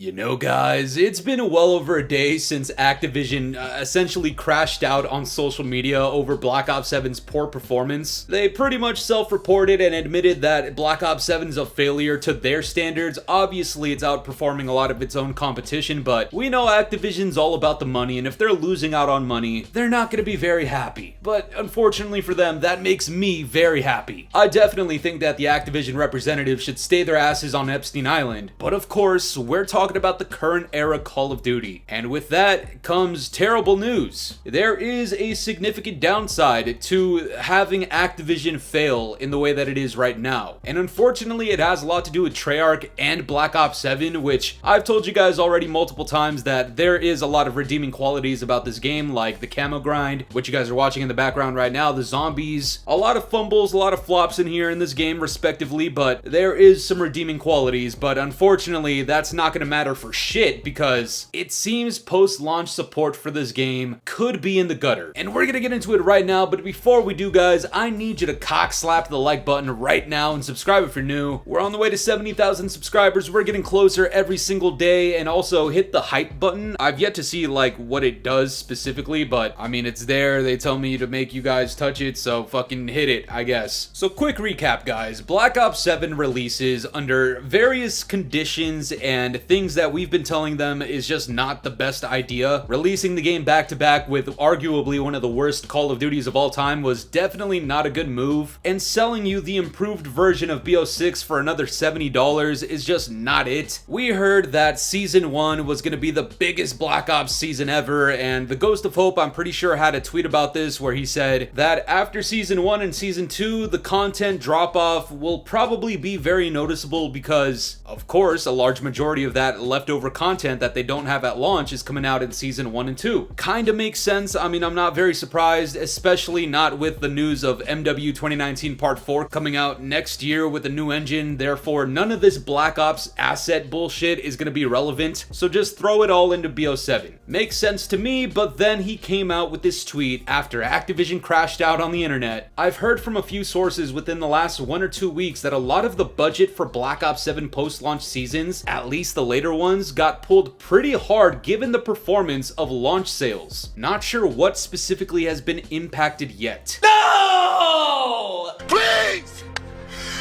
You know, guys, it's been well over a day since Activision essentially crashed out on social media over Black Ops 7's poor performance. They pretty much self-reported and admitted that Black Ops 7 is a failure to their standards. Obviously, it's outperforming a lot of its own competition, but we know Activision's all about the money, and if they're losing out on money, they're not going to be very happy. But unfortunately for them, that makes me very happy. I definitely think that the Activision representatives should stay their asses on Epstein Island, but of course, we're talking about the current era Call of Duty. And with that comes terrible news. There is a significant downside to having Activision fail in the way that it is right now. And unfortunately, it has a lot to do with Treyarch and Black Ops 7, which I've told you guys already multiple times that there is a lot of redeeming qualities about this game, like the camo grind, which you guys are watching in the background right now, the zombies, a lot of fumbles, a lot of flops in here in this game respectively, but there is some redeeming qualities. But unfortunately, that's not going to matter for shit, because it seems post-launch support for this game could be in the gutter. And we're gonna get into it right now, but before we do, guys, I need you to cock slap the like button right now and subscribe if you're new. We're on the way to 70,000 subscribers. We're getting closer every single day. And also hit the hype button. I've yet to see like what it does specifically, but I mean, it's there. They tell me to make you guys touch it, so fucking hit it, I guess. So quick recap, guys. Black Ops 7 releases under various conditions and things that we've been telling them is just not the best idea. Releasing the game back to back with arguably one of the worst Call of Duties of all time was definitely not a good move, and selling you the improved version of BO6 for another $70 is just not it. We heard that Season 1 was going to be the biggest Black Ops season ever, and the Ghost of Hope, I'm pretty sure, had a tweet about this where he said that after Season 1 and Season 2, the content drop-off will probably be very noticeable because, of course, a large majority of that leftover content that they don't have at launch is coming out in Season 1 and 2. Kinda makes sense. I mean, I'm not very surprised, especially not with the news of MW 2019 Part 4 coming out next year with a new engine. Therefore, none of this Black Ops asset bullshit is gonna be relevant, so just throw it all into BO7. Makes sense to me, but then he came out with this tweet after Activision crashed out on the internet. I've heard from a few sources within the last 1 or 2 weeks that a lot of the budget for Black Ops 7 post-launch seasons, at least the later ones, got pulled pretty hard given the performance of launch sales. Not sure what specifically has been impacted yet. No! Please!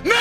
No!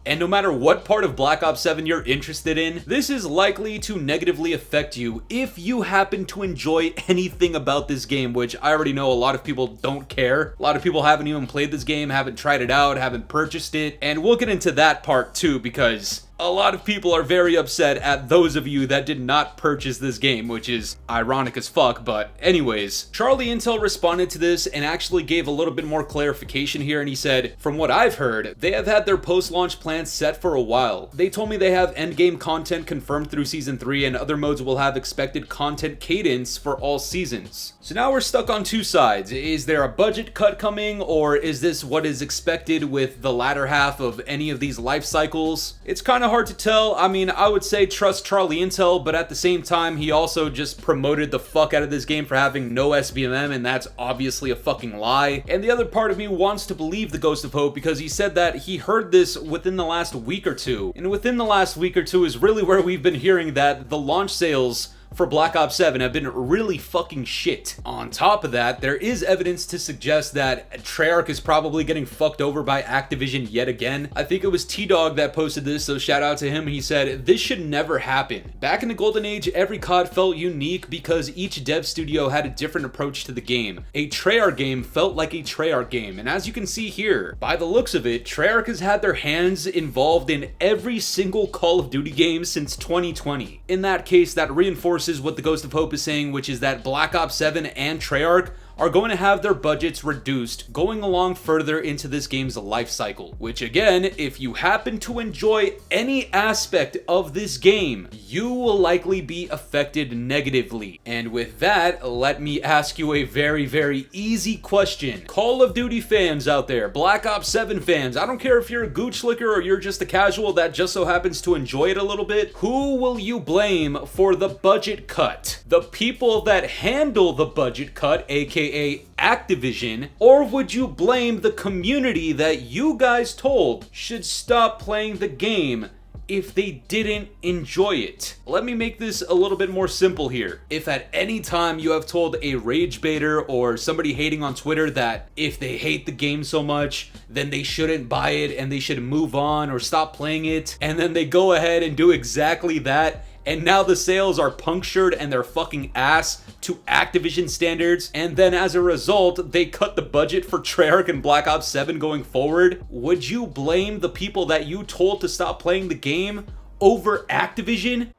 And no matter what part of Black Ops 7 you're interested in, this is likely to negatively affect you if you happen to enjoy anything about this game, which I already know a lot of people don't care. A lot of people haven't even played this game, haven't tried it out, haven't purchased it, and we'll get into that part too, because a lot of people are very upset at those of you that did not purchase this game, which is ironic as fuck, but anyways. Charlie Intel responded to this and actually gave a little bit more clarification here, and he said, from what I've heard, they have had their post-launch plans set for a while. They told me they have endgame content confirmed through Season 3, and other modes will have expected content cadence for all seasons. So now we're stuck on two sides. Is there a budget cut coming, or is this what is expected with the latter half of any of these life cycles? It's kind of hard to tell. I mean, I would say trust Charlie Intel, but at the same time, he also just promoted the fuck out of this game for having no sbmm, and that's obviously a fucking lie. And the other part of me wants to believe the Ghost of Hope because he said that he heard this within the last week or two. And within the last week or two is really where we've been hearing that the launch sales for Black Ops 7 have been really fucking shit. On top of that, there is evidence to suggest that Treyarch is probably getting fucked over by Activision yet again. I think it was T-Dog that posted this, so shout out to him. He said, this should never happen. Back in the golden age, every COD felt unique because each dev studio had a different approach to the game. A Treyarch game felt like a Treyarch game, and as you can see here, by the looks of it, Treyarch has had their hands involved in every single Call of Duty game since 2020. In that case, that reinforces what the Ghost of Hope is saying, which is that Black Ops 7 and Treyarch are going to have their budgets reduced going along further into this game's life cycle. Which again, if you happen to enjoy any aspect of this game, you will likely be affected negatively. And with that, let me ask you a very, very easy question. Call of Duty fans out there, Black Ops 7 fans, I don't care if you're a gooch licker or you're just a casual that just so happens to enjoy it a little bit, who will you blame for the budget cut? The people that handle the budget cut, aka Activision, or would you blame the community that you guys told should stop playing the game if they didn't enjoy it. Let me make this a little bit more simple here. If at any time you have told a rage baiter or somebody hating on Twitter that if they hate the game so much, then they shouldn't buy it and they should move on or stop playing it, and then they go ahead and do exactly that, and now the sales are punctured and they're fucking ass to Activision standards, and then as a result, they cut the budget for Treyarch and Black Ops 7 going forward, would you blame the people that you told to stop playing the game over Activision?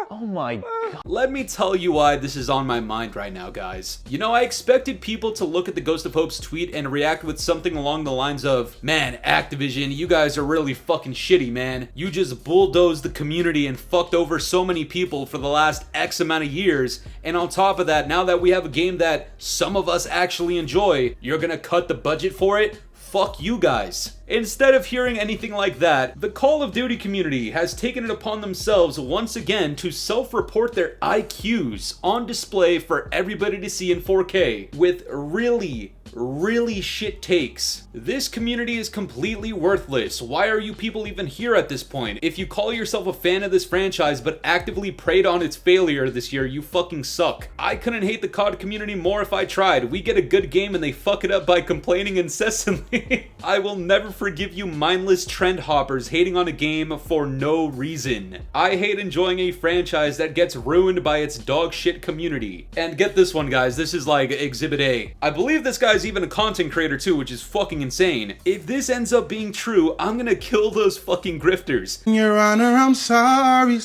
Oh my God. Let me tell you why this is on my mind right now, guys. You know, I expected people to look at the Ghost of Hope's tweet and react with something along the lines of, man, Activision, you guys are really fucking shitty, man. You just bulldozed the community and fucked over so many people for the last X amount of years, and on top of that, now that we have a game that some of us actually enjoy, you're gonna cut the budget for it? Fuck you guys. Instead of hearing anything like that, the Call of Duty community has taken it upon themselves once again to self-report their IQs on display for everybody to see in 4K with really shit takes. This community is completely worthless. Why are you people even here at this point? If you call yourself a fan of this franchise but actively preyed on its failure this year, you fucking suck. I couldn't hate the COD community more if I tried. We get a good game and they fuck it up by complaining incessantly. I will never forgive you mindless trend hoppers hating on a game for no reason. I hate enjoying a franchise that gets ruined by its dog shit community. And get this one, guys, this is like Exhibit A. I believe this guy's even a content creator too, which is fucking insane. If this ends up being true, I'm gonna kill those fucking grifters. Your Honor, I'm sorry.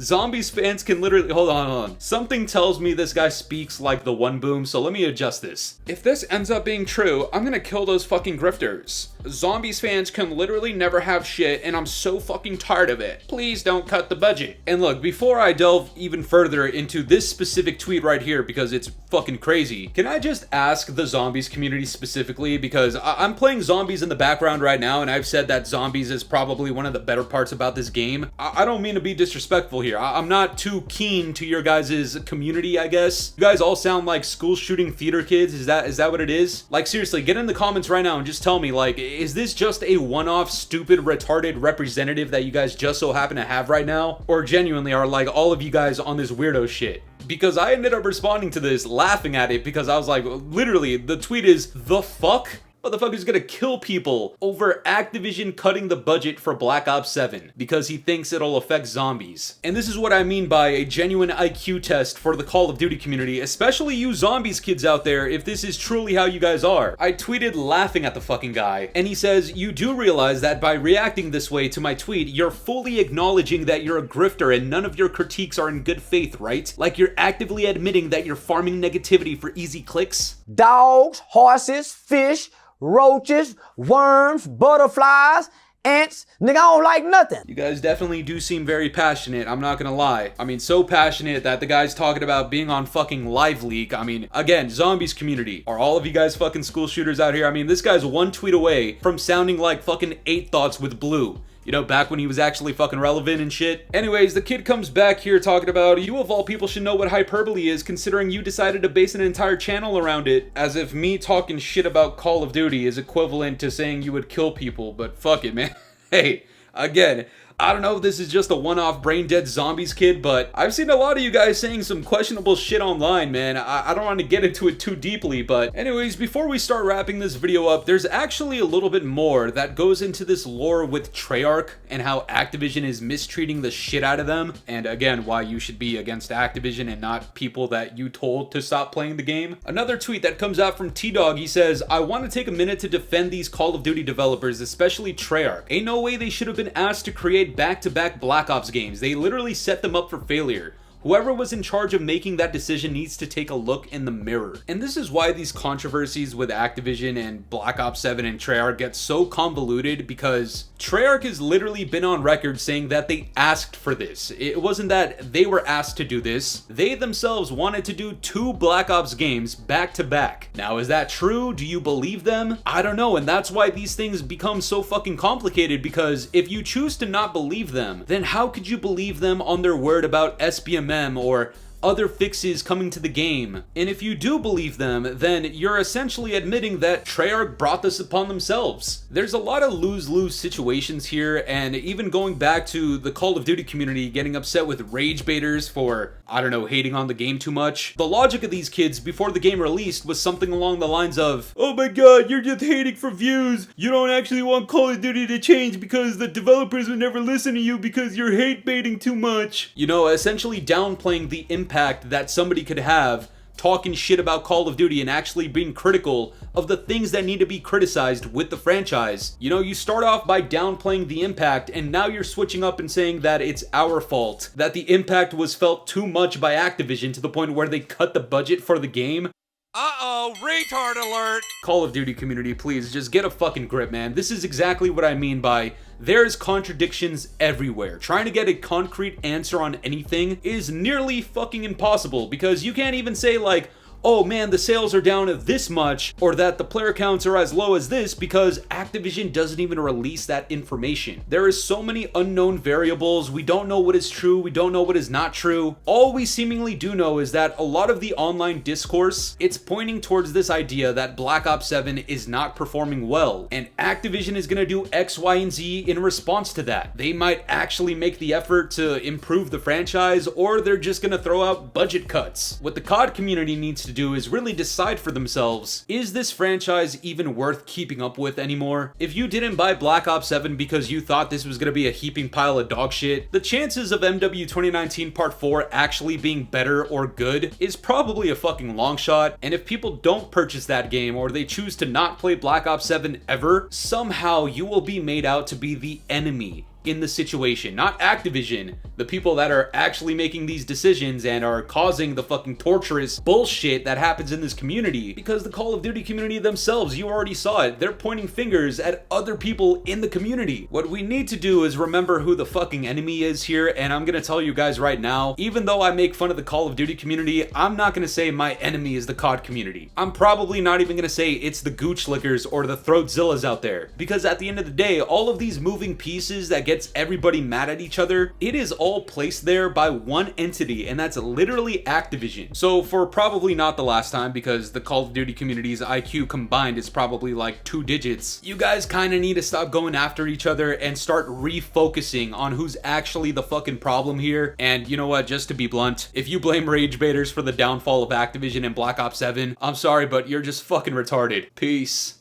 Zombies fans can literally, hold on. Something tells me this guy speaks like the One Boom, so let me adjust this. If this ends up being true, I'm gonna kill those fucking grifters. Zombies fans can literally never have shit, and I'm so fucking tired of it. Please don't cut the budget. And look, before I delve even further into this specific tweet right here, because it's fucking crazy, can I just ask the Zombies community specifically, because I'm playing Zombies in the background right now, and I've said that Zombies is probably one of the better parts about this game. I don't mean to be disrespectful here. I'm not too keen to your guys' community, I guess. You guys all sound like school shooting theater kids. Is that what it is? Like, seriously, get in the comments right now and just tell me, like, is this just a one-off stupid retarded representative that you guys just so happen to have right now? Or genuinely are like all of you guys on this weirdo shit? Because I ended up responding to this, laughing at it, because I was like, literally, the tweet is, the fuck? Motherfucker's gonna kill people over Activision cutting the budget for Black Ops 7 because he thinks it'll affect zombies. And this is what I mean by a genuine IQ test for the Call of Duty community, especially you Zombies kids out there, if this is truly how you guys are. I tweeted laughing at the fucking guy, and he says, you do realize that by reacting this way to my tweet, you're fully acknowledging that you're a grifter and none of your critiques are in good faith, right? Like you're actively admitting that you're farming negativity for easy clicks? Dogs, horses, fish, roaches, worms, butterflies, ants. Nigga, I don't like nothing. You guys definitely do seem very passionate, I'm not gonna lie. I mean, so passionate that the guy's talking about being on fucking Live Leak. I mean, again, Zombies community. Are all of you guys fucking school shooters out here? I mean, this guy's one tweet away from sounding like fucking 8 Thoughts with Blue. You know, back when he was actually fucking relevant and shit. Anyways, the kid comes back here talking about, you of all people should know what hyperbole is considering you decided to base an entire channel around it. As if me talking shit about Call of Duty is equivalent to saying you would kill people, but fuck it, man. Hey, again, I don't know if this is just a one-off brain-dead Zombies kid, but I've seen a lot of you guys saying some questionable shit online, man. I don't want to get into it too deeply, but anyways, before we start wrapping this video up, there's actually a little bit more that goes into this lore with Treyarch and how Activision is mistreating the shit out of them, and again, why you should be against Activision and not people that you told to stop playing the game. Another tweet that comes out from T-Dog, he says, I want to take a minute to defend these Call of Duty developers, especially Treyarch. Ain't no way they should have been asked to create back-to-back Black Ops games. They literally set them up for failure. Whoever was in charge of making that decision needs to take a look in the mirror. And this is why these controversies with Activision and Black Ops 7 and Treyarch get so convoluted, because Treyarch has literally been on record saying that they asked for this. It wasn't that they were asked to do this. They themselves wanted to do 2 Black Ops games back to back. Now, is that true? Do you believe them? I don't know, and that's why these things become so fucking complicated, because if you choose to not believe them, then how could you believe them on their word about SBMM or other fixes coming to the game. And if you do believe them, then you're essentially admitting that Treyarch brought this upon themselves. There's a lot of lose-lose situations here, and even going back to the Call of Duty community getting upset with rage baiters for, I don't know, hating on the game too much. The logic of these kids before the game released was something along the lines of, oh my god, you're just hating for views. You don't actually want Call of Duty to change because the developers would never listen to you because you're hate baiting too much. You know, essentially downplaying the impact that somebody could have talking shit about Call of Duty and actually being critical of the things that need to be criticized with the franchise. You know, you start off by downplaying the impact, and now you're switching up and saying that it's our fault, that the impact was felt too much by Activision to the point where they cut the budget for the game. Uh-oh, retard alert! Call of Duty community, please, just get a fucking grip, man. This is exactly what I mean by there's contradictions everywhere. Trying to get a concrete answer on anything is nearly fucking impossible because you can't even say like, oh man, the sales are down at this much, or that the player counts are as low as this because Activision doesn't even release that information. There is so many unknown variables, we don't know what is true, we don't know what is not true. All we seemingly do know is that a lot of the online discourse, it's pointing towards this idea that Black Ops 7 is not performing well, and Activision is gonna do X, Y, and Z in response to that. They might actually make the effort to improve the franchise, or they're just gonna throw out budget cuts. What the COD community needs to do is really decide for themselves, is this franchise even worth keeping up with anymore? If you didn't buy Black Ops 7 because you thought this was gonna be a heaping pile of dog shit, the chances of MW 2019 Part 4 actually being better or good is probably a fucking long shot, and if people don't purchase that game or they choose to not play Black Ops 7 ever, somehow you will be made out to be the enemy in the situation, not Activision, the people that are actually making these decisions and are causing the fucking torturous bullshit that happens in this community. Because the Call of Duty community themselves, you already saw it, they're pointing fingers at other people in the community. What we need to do is remember who the fucking enemy is here, and I'm gonna tell you guys right now, even though I make fun of the Call of Duty community, I'm not gonna say my enemy is the COD community. I'm probably not even gonna say it's the Gooch Lickers or the Throatzillas out there. Because at the end of the day, all of these moving pieces that gets everybody mad at each other, it is all placed there by one entity, and that's literally Activision. So for probably not the last time, because the Call of Duty community's IQ combined is probably like 2 digits, you guys kind of need to stop going after each other and start refocusing on who's actually the fucking problem here. And you know what, just to be blunt, if you blame rage baiters for the downfall of Activision and Black Ops 7, I'm sorry, but you're just fucking retarded. Peace.